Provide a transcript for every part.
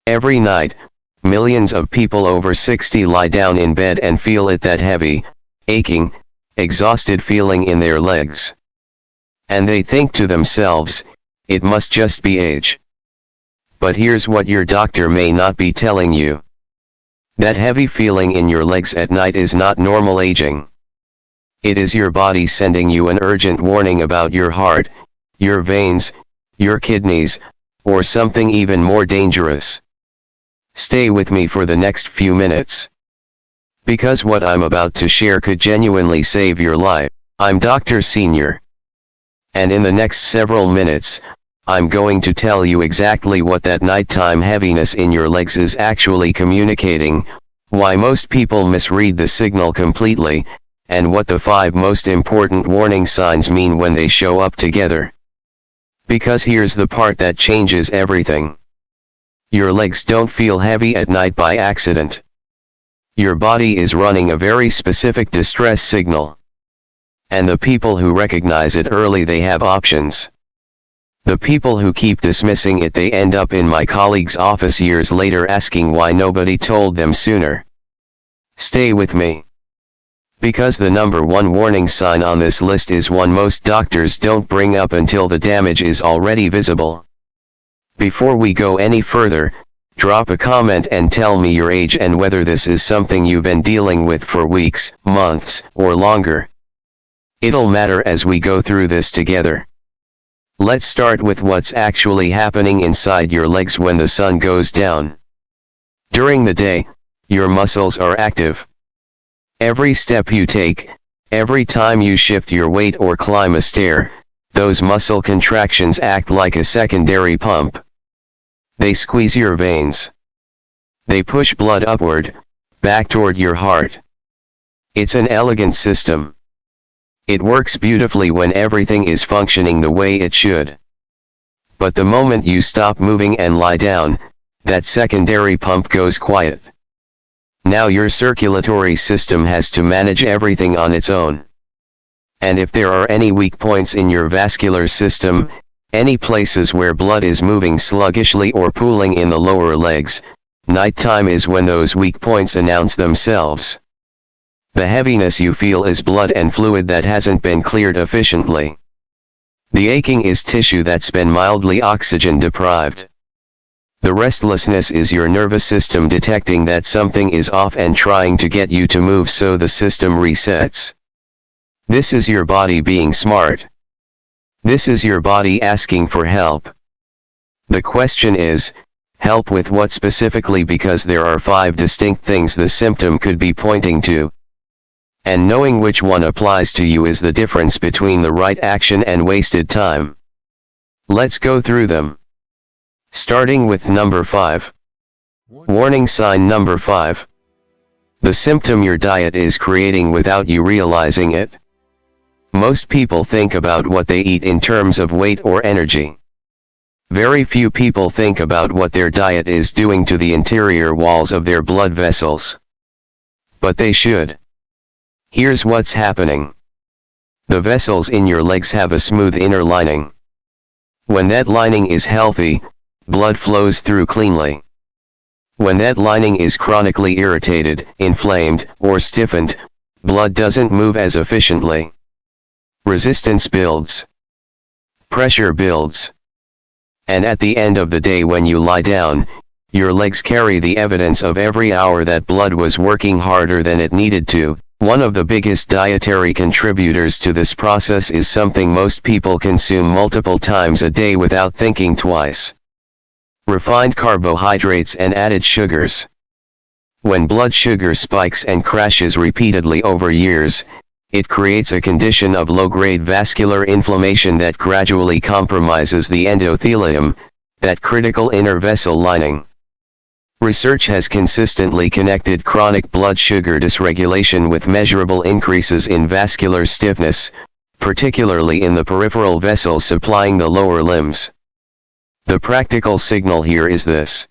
Every night, millions of people over 60 lie down in bed and feel that heavy, aching, exhausted feeling in their legs. And they think to themselves, it must just be age. But here's what your doctor may not be telling you. That heavy feeling in your legs at night is not normal aging. It is your body sending you an urgent warning about your heart, your veins, your kidneys, or something even more dangerous. Stay with me for the next few minutes. Because what I'm about to share could genuinely save your life. I'm Dr. Senior. And in the next several minutes, I'm going to tell you exactly what that nighttime heaviness in your legs is actually communicating, why most people misread the signal completely, and what the 5 most important warning signs mean when they show up together. Because here's the part that changes everything. Your legs don't feel heavy at night by accident. Your body is running a very specific distress signal. And the people who recognize it early, they have options. The people who keep dismissing it, they end up in my colleague's office years later asking why nobody told them sooner. Stay with me. Because the number 1 warning sign on this list is one most doctors don't bring up until the damage is already visible. Before we go any further, drop a comment and tell me your age and whether this is something you've been dealing with for weeks, months, or longer. It'll matter as we go through this together. Let's start with what's actually happening inside your legs when the sun goes down. During the day, your muscles are active. Every step you take, every time you shift your weight or climb a stair, those muscle contractions act like a secondary pump. They squeeze your veins. They push blood upward, back toward your heart. It's an elegant system. It works beautifully when everything is functioning the way it should. But the moment you stop moving and lie down, that secondary pump goes quiet. Now your circulatory system has to manage everything on its own. And if there are any weak points in your vascular system, any places where blood is moving sluggishly or pooling in the lower legs, nighttime is when those weak points announce themselves. The heaviness you feel is blood and fluid that hasn't been cleared efficiently. The aching is tissue that's been mildly oxygen deprived. The restlessness is your nervous system detecting that something is off and trying to get you to move so the system resets. This is your body being smart. This is your body asking for help. The question is, help with what specifically, because there are 5 distinct things the symptom could be pointing to. And knowing which one applies to you is the difference between the right action and wasted time. Let's go through them. Starting with number 5. Warning sign number 5. The symptom your diet is creating without you realizing it. Most people think about what they eat in terms of weight or energy. Very few people think about what their diet is doing to the interior walls of their blood vessels. But they should. Here's what's happening. The vessels in your legs have a smooth inner lining. When that lining is healthy, blood flows through cleanly. When that lining is chronically irritated, inflamed, or stiffened, blood doesn't move as efficiently. Resistance builds. Pressure builds. And at the end of the day, when you lie down, your legs carry the evidence of every hour that blood was working harder than it needed to. One of the biggest dietary contributors to this process is something most people consume multiple times a day without thinking twice. Refined carbohydrates and added sugars. When blood sugar spikes and crashes repeatedly over years, it creates a condition of low-grade vascular inflammation that gradually compromises the endothelium, that critical inner vessel lining. Research has consistently connected chronic blood sugar dysregulation with measurable increases in vascular stiffness, particularly in the peripheral vessels supplying the lower limbs. The practical signal here is this.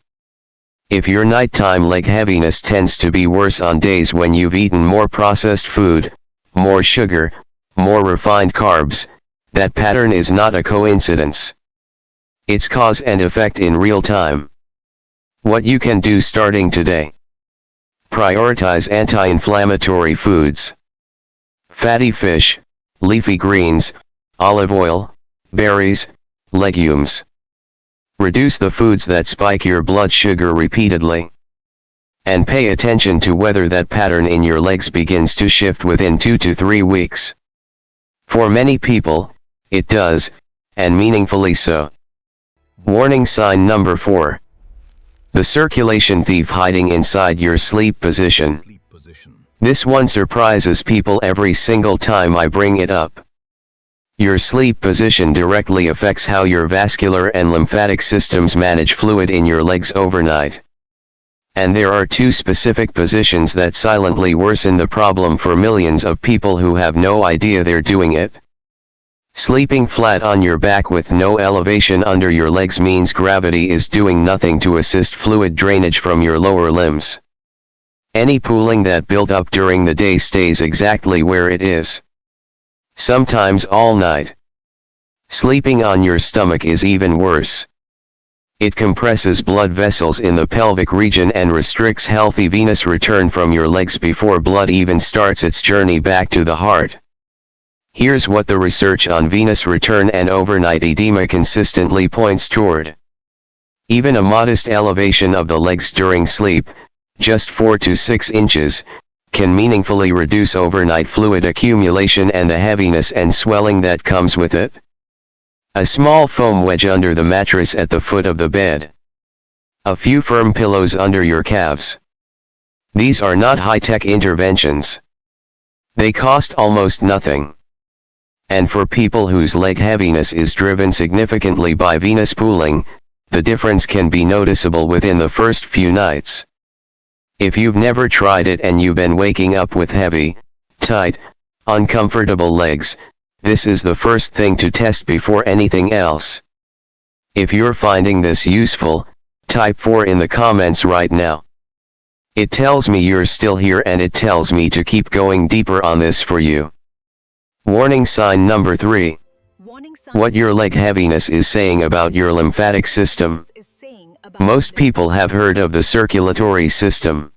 If your nighttime leg heaviness tends to be worse on days when you've eaten more processed food, more sugar, more refined carbs, that pattern is not a coincidence. It's cause and effect in real time. What you can do starting today. Prioritize anti-inflammatory foods. Fatty fish, leafy greens, olive oil, berries, legumes. Reduce the foods that spike your blood sugar repeatedly. And pay attention to whether that pattern in your legs begins to shift within 2 to 3 weeks. For many people, it does, and meaningfully so. Warning sign number 4. The circulation thief hiding inside your sleep position. This one surprises people every single time I bring it up. Your sleep position directly affects how your vascular and lymphatic systems manage fluid in your legs overnight. And there are 2 specific positions that silently worsen the problem for millions of people who have no idea they're doing it. Sleeping flat on your back with no elevation under your legs means gravity is doing nothing to assist fluid drainage from your lower limbs. Any pooling that built up during the day stays exactly where it is. Sometimes all night. Sleeping on your stomach is even worse. It compresses blood vessels in the pelvic region and restricts healthy venous return from your legs before blood even starts its journey back to the heart. Here's what the research on venous return and overnight edema consistently points toward. Even a modest elevation of the legs during sleep, just 4 to 6 inches, can meaningfully reduce overnight fluid accumulation and the heaviness and swelling that comes with it. A small foam wedge under the mattress at the foot of the bed. A few firm pillows under your calves. These are not high-tech interventions. They cost almost nothing. And for people whose leg heaviness is driven significantly by venous pooling, the difference can be noticeable within the first few nights. If you've never tried it and you've been waking up with heavy, tight, uncomfortable legs, this is the first thing to test before anything else. If you're finding this useful, type 4 in the comments right now. It tells me you're still here and it tells me to keep going deeper on this for you. Warning sign number 3. What your leg heaviness is saying about your lymphatic system. Most people have heard of the circulatory system.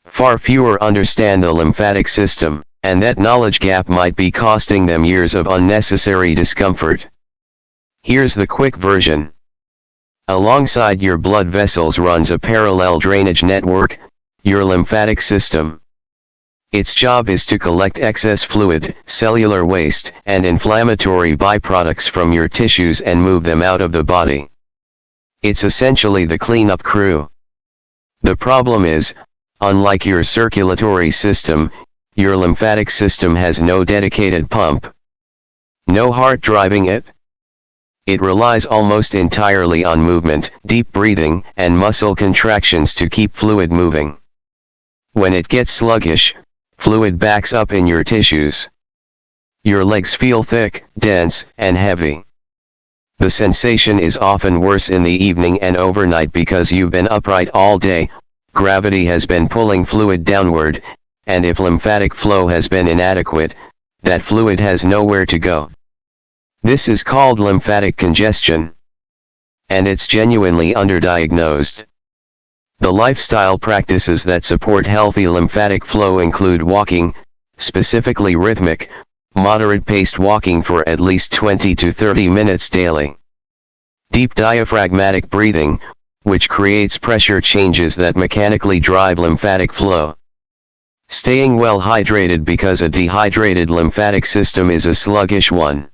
Far fewer understand the lymphatic system, and that knowledge gap might be costing them years of unnecessary discomfort. Here's the quick version. Alongside your blood vessels runs a parallel drainage network, your lymphatic system. Its job is to collect excess fluid, cellular waste, and inflammatory byproducts from your tissues and move them out of the body. It's essentially the cleanup crew. The problem is, unlike your circulatory system, your lymphatic system has no dedicated pump. No heart driving it. It relies almost entirely on movement, deep breathing, and muscle contractions to keep fluid moving. When it gets sluggish, fluid backs up in your tissues. Your legs feel thick, dense, and heavy. The sensation is often worse in the evening and overnight because you've been upright all day, gravity has been pulling fluid downward, and if lymphatic flow has been inadequate, that fluid has nowhere to go. This is called lymphatic congestion. And it's genuinely underdiagnosed. The lifestyle practices that support healthy lymphatic flow include walking, specifically rhythmic, moderate-paced walking for at least 20 to 30 minutes daily. Deep diaphragmatic breathing, which creates pressure changes that mechanically drive lymphatic flow. Staying well hydrated because a dehydrated lymphatic system is a sluggish one.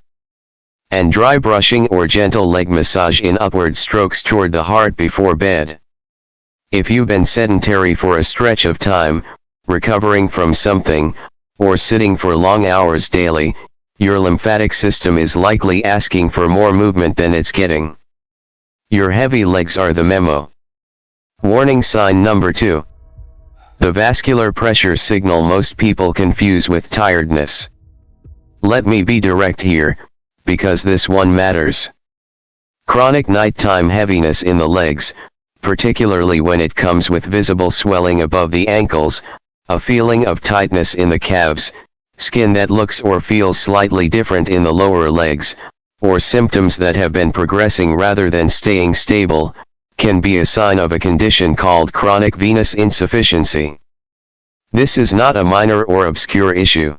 And dry brushing or gentle leg massage in upward strokes toward the heart before bed. If you've been sedentary for a stretch of time, recovering from something, or sitting for long hours daily, your lymphatic system is likely asking for more movement than it's getting. Your heavy legs are the memo. Warning sign number 2. The vascular pressure signal most people confuse with tiredness. Let me be direct here, because this one matters. Chronic nighttime heaviness in the legs, particularly when it comes with visible swelling above the ankles, a feeling of tightness in the calves, skin that looks or feels slightly different in the lower legs, or symptoms that have been progressing rather than staying stable, can be a sign of a condition called chronic venous insufficiency. This is not a minor or obscure issue.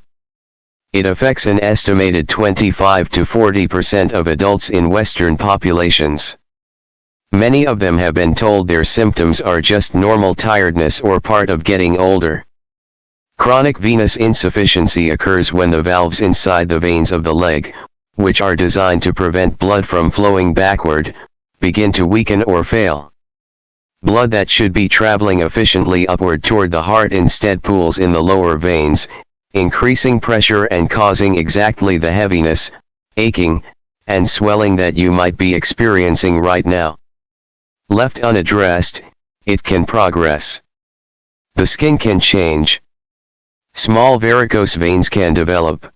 It affects an estimated 25 to 40% of adults in Western populations. Many of them have been told their symptoms are just normal tiredness or part of getting older. Chronic venous insufficiency occurs when the valves inside the veins of the leg, which are designed to prevent blood from flowing backward, begin to weaken or fail. Blood that should be traveling efficiently upward toward the heart instead pools in the lower veins, increasing pressure and causing exactly the heaviness, aching, and swelling that you might be experiencing right now. Left unaddressed, it can progress. The skin can change. Small varicose veins can develop.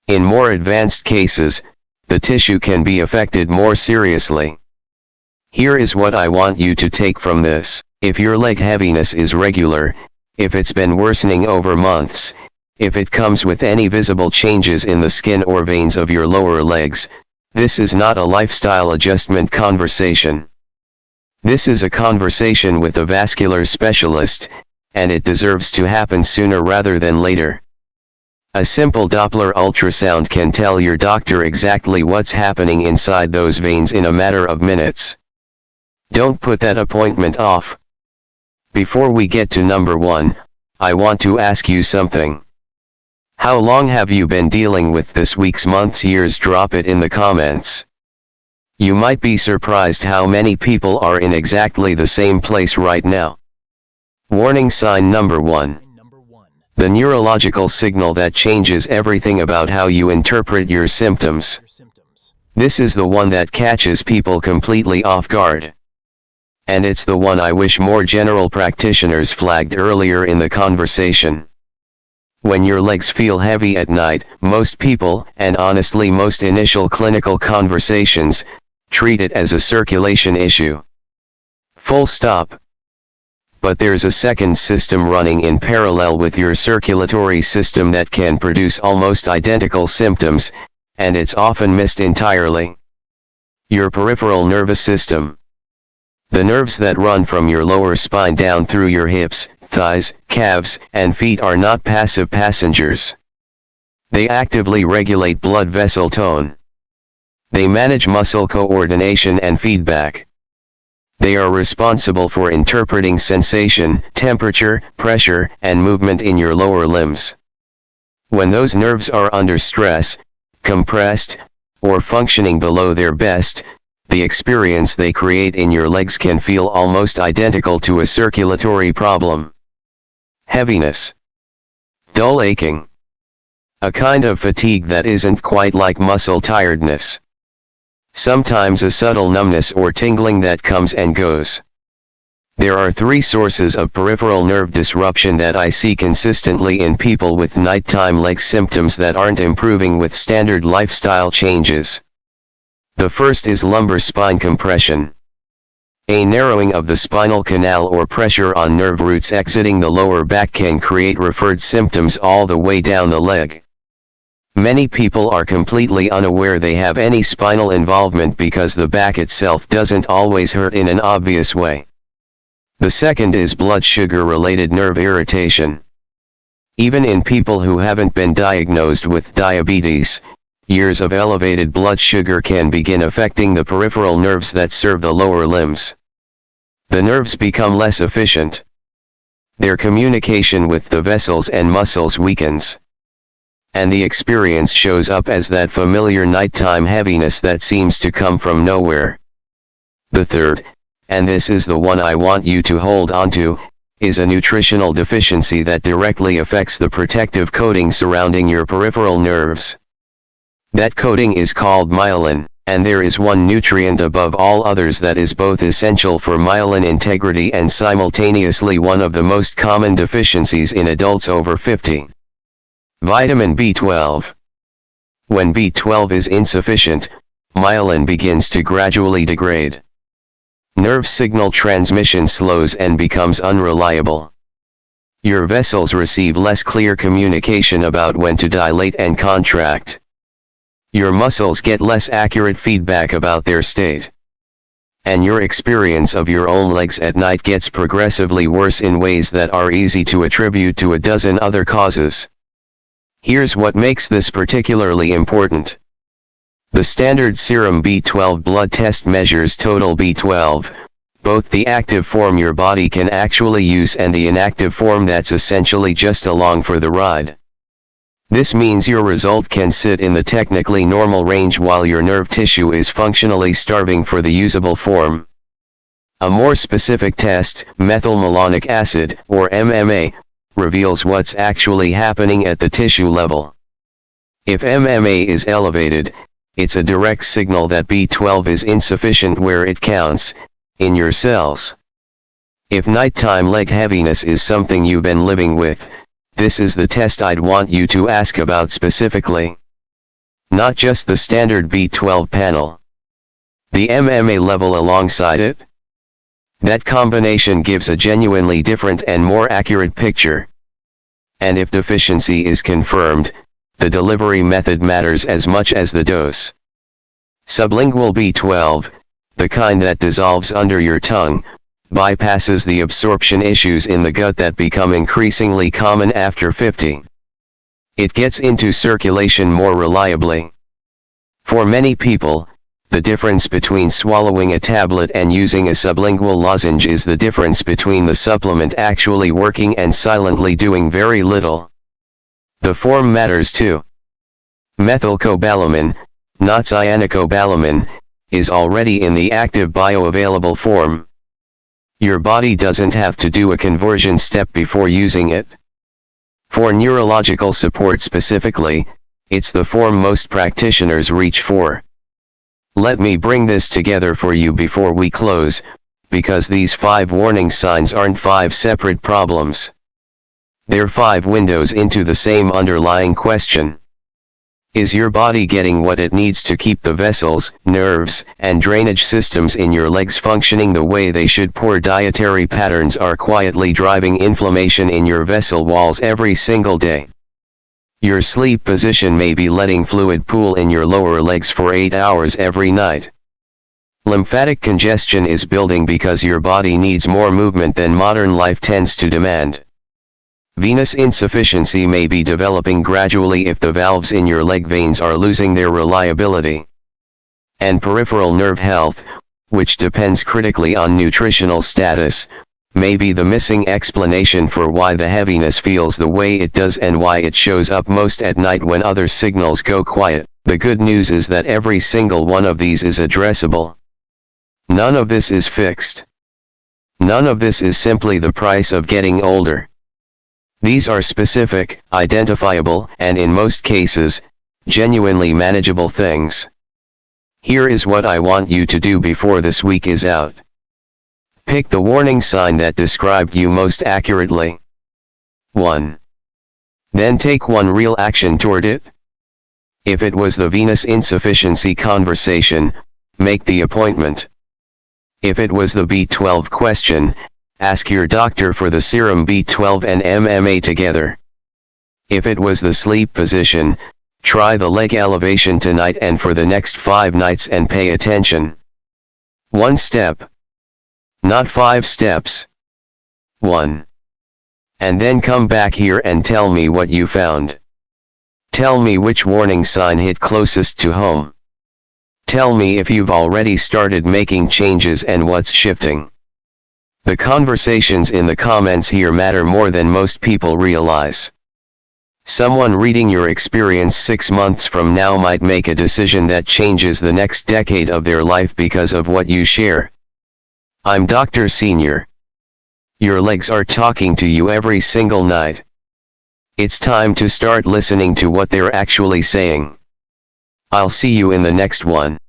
In more advanced cases, the tissue can be affected more seriously. Here is what I want you to take from this. If your leg heaviness is regular, if it's been worsening over months, if it comes with any visible changes in the skin or veins of your lower legs, this is not a lifestyle adjustment conversation. This is a conversation with a vascular specialist, and it deserves to happen sooner rather than later. A simple Doppler ultrasound can tell your doctor exactly what's happening inside those veins in a matter of minutes. Don't put that appointment off. Before we get to number 1, I want to ask you something. How long have you been dealing with this week's, month's, years? Drop it in the comments. You might be surprised how many people are in exactly the same place right now. Warning sign number 1. The neurological signal that changes everything about how you interpret your symptoms. This is the one that catches people completely off guard. And it's the one I wish more general practitioners flagged earlier in the conversation. When your legs feel heavy at night, most people, and honestly most initial clinical conversations, treat it as a circulation issue. Full stop. But there's a second system running in parallel with your circulatory system that can produce almost identical symptoms, and it's often missed entirely. Your peripheral nervous system. The nerves that run from your lower spine down through your hips, thighs, calves, and feet are not passive passengers. They actively regulate blood vessel tone. They manage muscle coordination and feedback. They are responsible for interpreting sensation, temperature, pressure, and movement in your lower limbs. When those nerves are under stress, compressed, or functioning below their best, the experience they create in your legs can feel almost identical to a circulatory problem. Heaviness. Dull aching. A kind of fatigue that isn't quite like muscle tiredness. Sometimes a subtle numbness or tingling that comes and goes. There are 3 sources of peripheral nerve disruption that I see consistently in people with nighttime leg symptoms that aren't improving with standard lifestyle changes. The first is lumbar spine compression. A narrowing of the spinal canal or pressure on nerve roots exiting the lower back can create referred symptoms all the way down the leg. Many people are completely unaware they have any spinal involvement because the back itself doesn't always hurt in an obvious way. The second is blood sugar-related nerve irritation. Even in people who haven't been diagnosed with diabetes, years of elevated blood sugar can begin affecting the peripheral nerves that serve the lower limbs. The nerves become less efficient. Their communication with the vessels and muscles weakens. And the experience shows up as that familiar nighttime heaviness that seems to come from nowhere. The third, and this is the one I want you to hold onto, is a nutritional deficiency that directly affects the protective coating surrounding your peripheral nerves. That coating is called myelin, and there is one nutrient above all others that is both essential for myelin integrity and simultaneously one of the most common deficiencies in adults over 50. Vitamin B12. When B12 is insufficient, myelin begins to gradually degrade. Nerve signal transmission slows and becomes unreliable. Your vessels receive less clear communication about when to dilate and contract. Your muscles get less accurate feedback about their state. and your experience of your own legs at night gets progressively worse in ways that are easy to attribute to a dozen other causes. Here's what makes this particularly important. The standard serum B12 blood test measures total B12, both the active form your body can actually use and the inactive form that's essentially just along for the ride. This means your result can sit in the technically normal range while your nerve tissue is functionally starving for the usable form. A more specific test, methylmalonic acid, or MMA, reveals what's actually happening at the tissue level. If MMA is elevated, it's a direct signal that B12 is insufficient where it counts, in your cells. If nighttime leg heaviness is something you've been living with, this is the test I'd want you to ask about specifically. Not just the standard B12 panel. The MMA level alongside it. That combination gives a genuinely different and more accurate picture. And if deficiency is confirmed, the delivery method matters as much as the dose. Sublingual B12, the kind that dissolves under your tongue, bypasses the absorption issues in the gut that become increasingly common after 50. It gets into circulation more reliably. For many people, the difference between swallowing a tablet and using a sublingual lozenge is the difference between the supplement actually working and silently doing very little. The form matters too. Methylcobalamin, not cyanocobalamin, is already in the active bioavailable form. Your body doesn't have to do a conversion step before using it. For neurological support specifically, it's the form most practitioners reach for. Let me bring this together for you before we close, because these 5 warning signs aren't 5 separate problems. They're 5 windows into the same underlying question. Is your body getting what it needs to keep the vessels, nerves, and drainage systems in your legs functioning the way they should? Poor dietary patterns are quietly driving inflammation in your vessel walls every single day. Your sleep position may be letting fluid pool in your lower legs for 8 hours every night. Lymphatic congestion is building because your body needs more movement than modern life tends to demand. Venous insufficiency may be developing gradually if the valves in your leg veins are losing their reliability. And peripheral nerve health, which depends critically on nutritional status, may be the missing explanation for why the heaviness feels the way it does and why it shows up most at night when other signals go quiet. The good news is that every single one of these is addressable. None of this is fixed. None of this is simply the price of getting older. These are specific, identifiable, and in most cases, genuinely manageable things. Here is what I want you to do before this week is out. Pick the warning sign that described you most accurately. 1. Then take one real action toward it. If it was the venous insufficiency conversation, make the appointment. If it was the B12 question, ask your doctor for the serum B12 and MMA together. If it was the sleep position, try the leg elevation tonight and for the next 5 nights and pay attention. 1 step. Not 5 steps. 1. And then come back here and tell me what you found. Tell me which warning sign hit closest to home. Tell me if you've already started making changes and what's shifting. The conversations in the comments here matter more than most people realize. Someone reading your experience 6 months from now might make a decision that changes the next decade of their life because of what you share. I'm Dr. Senior. Your legs are talking to you every single night. It's time to start listening to what they're actually saying. I'll see you in the next one.